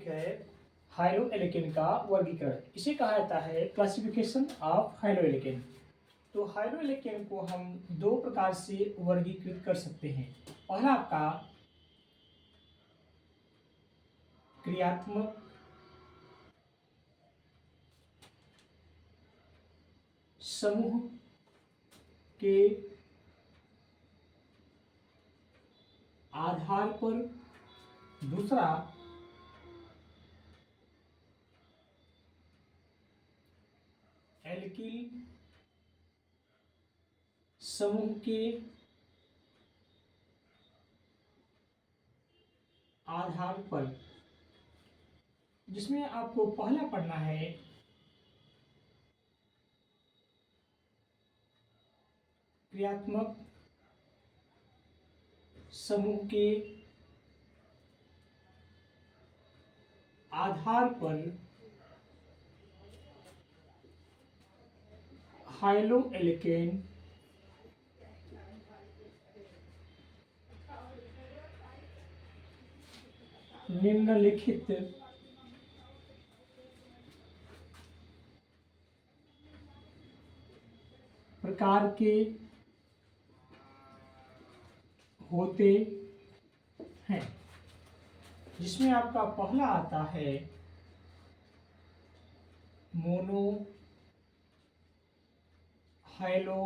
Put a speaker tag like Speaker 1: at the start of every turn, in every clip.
Speaker 1: Topic है hydro alkene का वर्गीकरण। इसे कहा जाता है क्लासिफिकेशन ऑफ हाइड्रो एल्केन। तो हाइड्रो एल्केन को हम दो प्रकार से वर्गीकृत कर सकते हैं। पहला आपका क्रियात्मक समूह के आधार पर, दूसरा एल्किल समूह के आधार पर, जिसमें आपको पहला पढ़ना है क्रियात्मक समूह के आधार पर हाइड्रो एल्केन निम्नलिखित प्रकार के होते हैं, जिसमें आपका पहला आता है मोनो हाइड्रो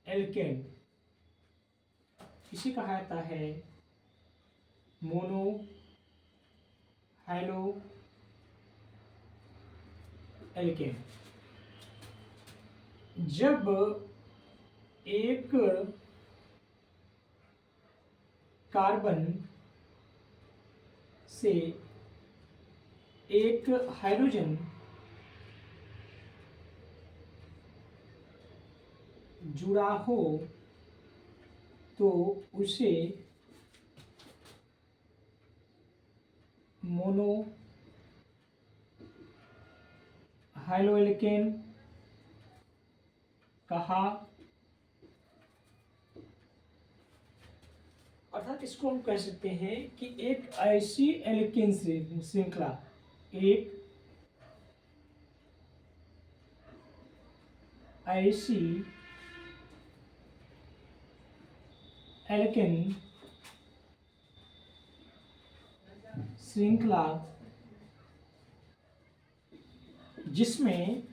Speaker 1: एल्केन। इसे कहा जाता है मोनो हाइड्रो एल्केन। जब एक कार्बन से एक हाइड्रोजन जुड़ा हो तो उसे मोनो हाइड्रो एल्केन कहा, अर्थात इसको हम कह सकते हैं कि एक ऐसी एल्केन श्रृंखला, एक ऐसी एल्केन श्रृंखला जिसमें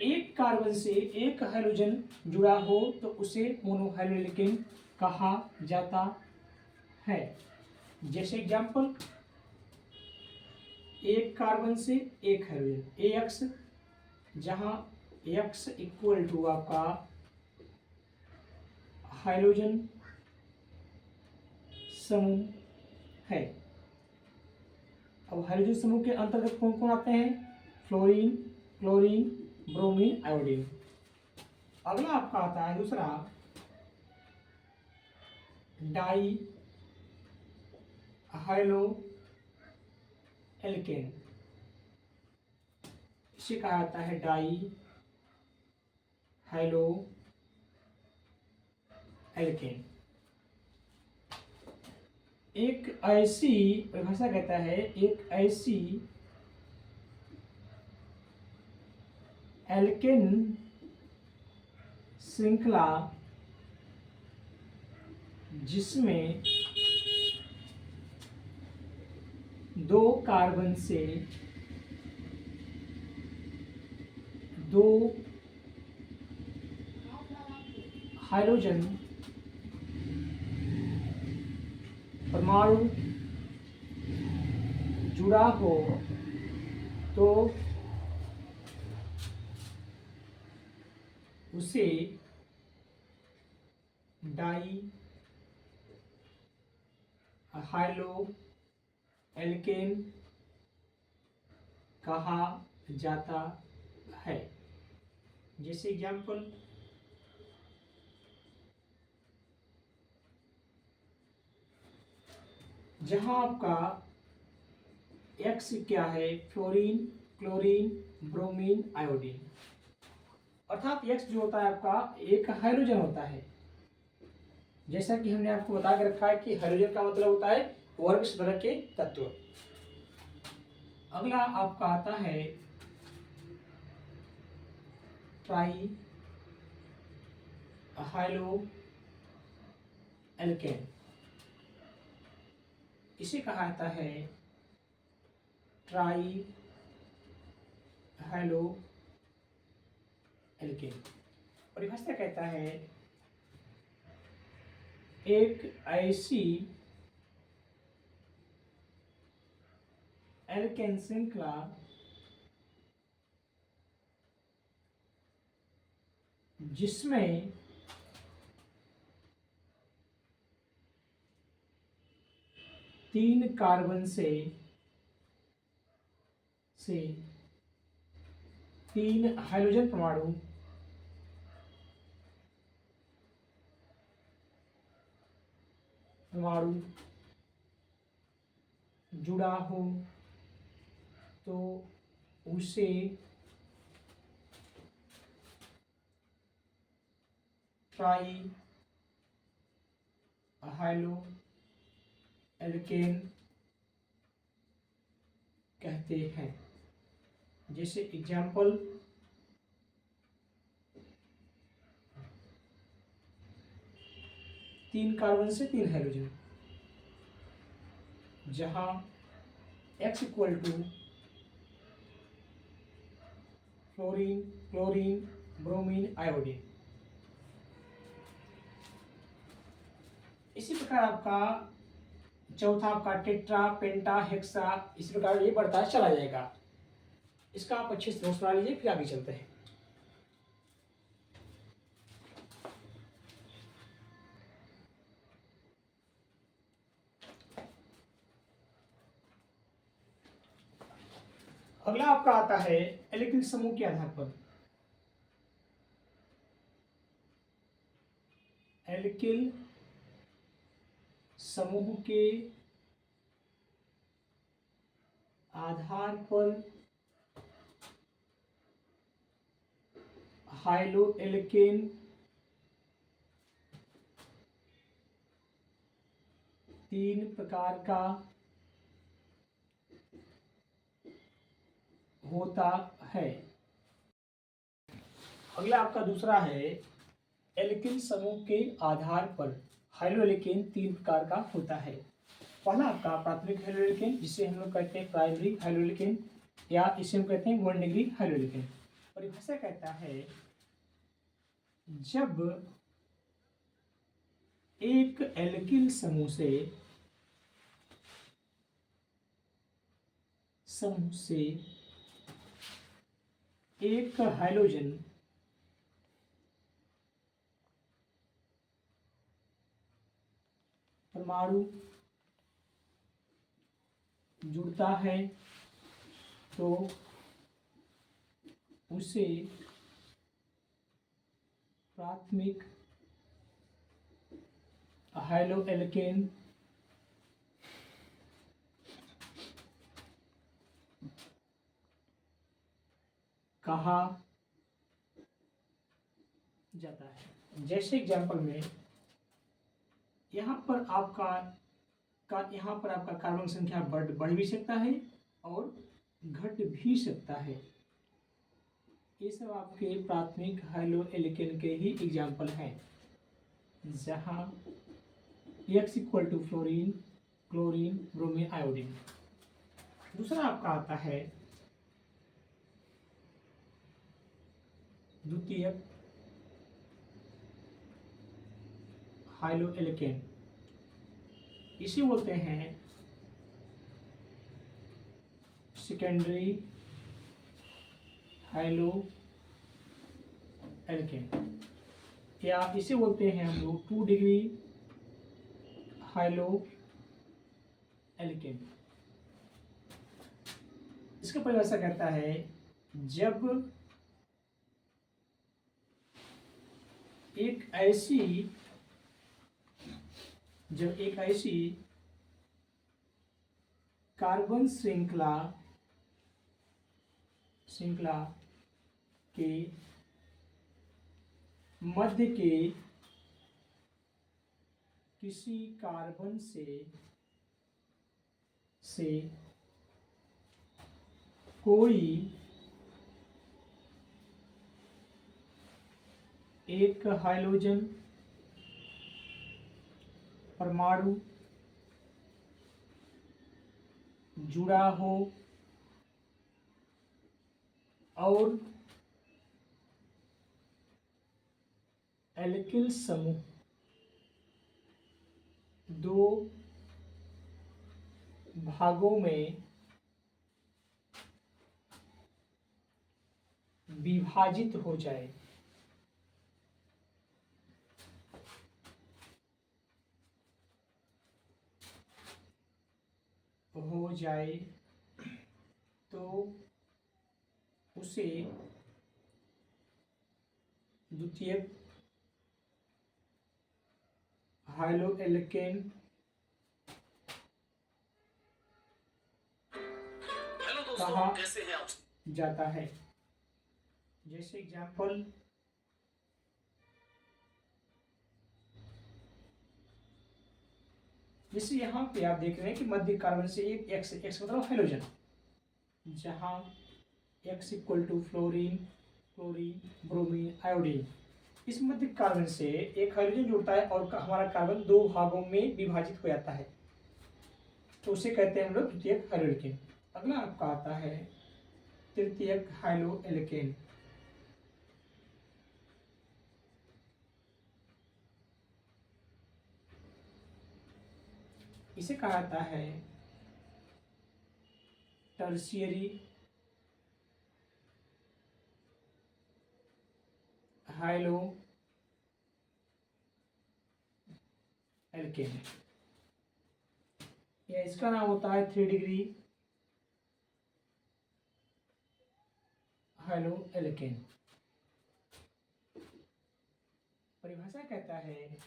Speaker 1: एक कार्बन से एक हाइड्रोजन जुड़ा हो तो उसे मोनोहाइड्रो एल्केन कहा जाता है। जैसे एग्जाम्पल, एक कार्बन से एक हाइड्रोजन AX, जहां X इक्वल टू आपका हाइड्रोजन समूह है। अब हाइड्रोजन समूह के अंतर्गत कौन कौन आते हैं? Fluorine, chlorine, bromine, iodine. अगला आपका आता है दूसरा डाई हाइड्रो एल्केन। इसे कहा जाता है डाई हाइड्रो एल्केन। एक ऐसी परिभाषा कहता है, एक ऐसी एल्केन श्रृंखला जिसमें दो कार्बन से दो हाइड्रोजन परमाणु जुड़ा हो तो उसे डाई हाइड्रो एल्केन कहा जाता है। जैसे एग्जाम्पल, जहां आपका X क्या है? Fluorine, chlorine, bromine, iodine. अर्थात X जो होता है आपका एक हाइड्रोजन होता है, जैसा कि हमने आपको बता के रखा है कि हाइड्रोजन का मतलब होता है वर्ग सदस्य के तत्व। अगला आपका आता है ट्राई हाइलो एल्केन। इसे कहा जाता है ट्राई हाइलो एल्केन। परिभाषा कहता है एक ऐसी एल्केन श्रृंखला जिसमें तीन कार्बन से तीन हाइड्रोजन परमाणु जुड़ा हो तो उसे ट्राई हाइलो एल्केन कहते हैं। जैसे एग्जाम्पल तीन कार्बन से तीन हाइड्रोजन, जहां X equal to fluorine, chlorine, bromine, iodine. इसी प्रकार आपका चौथा आपका टेट्रा, पेंटा, हेक्सा, इस प्रकार ये बढ़ता चला जाएगा। इसका आप अच्छे से नोट्स बना लीजिए, फिर आगे चलते हैं। अगला आपका आता है एल्किल समूह के आधार पर। एल्किल समूह के आधार पर हाइलो एल्केन तीन प्रकार का होता है। अगला आपका दूसरा है एल्किल समूह के आधार पर हाइलो एल्केन तीन प्रकार का होता है। पहला आपका प्राथमिक हाइलो एल्केन, जिसे हम लोग कहते हैं प्राइमरी हाइलो एल्केन, या इसे हम कहते हैं 1 डिग्री हाइलो एल्केन। परिभाषा कहता है जब एक एल्किल समूह से एक हाइड्रोजन परमाणु जुड़ता है तो उसे प्राथमिक हाइलो एल्केन कहा जाता है। जैसे एग्जाम्पल में यहाँ पर आपका कार्बन संख्या बढ़ भी सकता है और घट भी सकता है। ये सब आपके प्राथमिक हाइलो एल्केन के ही एग्जाम्पल हैं, जहाँ X equal to fluorine, chlorine, bromine, iodine. दूसरा आपका आता है द्वितीयक हाइलो एल्केन। इसे बोलते हैं सेकेंडरी हाइलो एल्केन, या इसे बोलते हैं हम लोग 2 डिग्री हाइलो एल्केन। इसका परिभाषा कहता है जब एक ऐसी कार्बन श्रृंखला के मध्य के किसी कार्बन से कोई एक हाइड्रोजन परमाणु जुड़ा हो और एल्किल समूह दो भागों में विभाजित हो जाए, तो उसे द्वितीयक हाइड्रोएल्केन कहा जाता है। जैसे एग्जाम्पल, जैसे यहाँ पे आप देख रहे हैं कि मध्य कार्बन से एक एक्स मतलब हाइड्रोजन, जहाँ X equal to fluorine, chlorine, bromine, iodine. इस मध्य कार्बन से एक हाइड्रोजन जुड़ता है और हमारा कार्बन दो भागों में विभाजित हो जाता है, तो उसे कहते हैं हम लोग द्वितीयक हाइड्रोएल्केन। अगला आपका आता है तृतीयक हाइड्रोएल्केन। इसे कहा जाता है टर्शियरी हाइड्रोएल्केन, या इसका नाम होता है 3 डिग्री हाइड्रोएल्केन। परिभाषा कहता है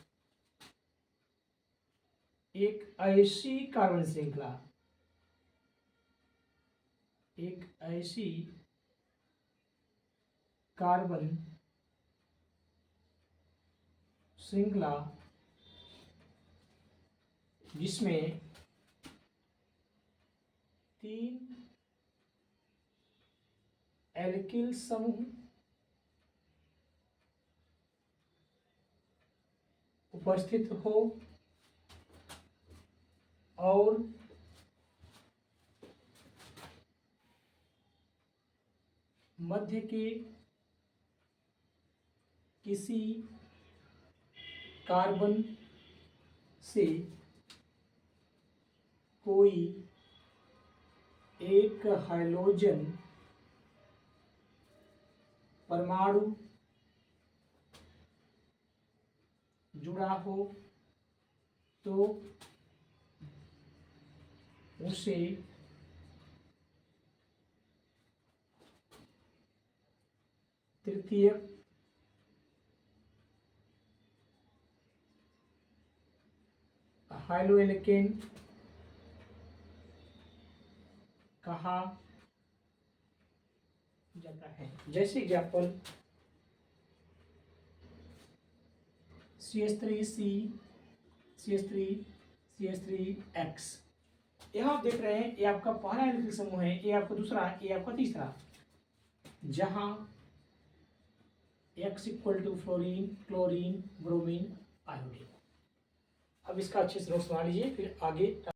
Speaker 1: एक ऐसी कार्बन श्रृंखला, एक ऐसी कार्बन श्रृंखला जिसमें 3 एल्किल समूह उपस्थित हो और मध्य के किसी कार्बन से कोई एक हाइड्रोजन परमाणु जुड़ा हो, तो उसे तृतीय हाइड्रोएल्केन कहा जाता है। जैसे एग्जाम्पल CH3C, CH3, CH3X। यहाँ आप देख रहे हैं ये आपका पहला एल्किल समूह है, ये आपका दूसरा, ये आपका तीसरा, जहाँ X equal to fluorine, chlorine, bromine, iodine. अब इसका अच्छे से नोट्स बना लीजिए, फिर आगे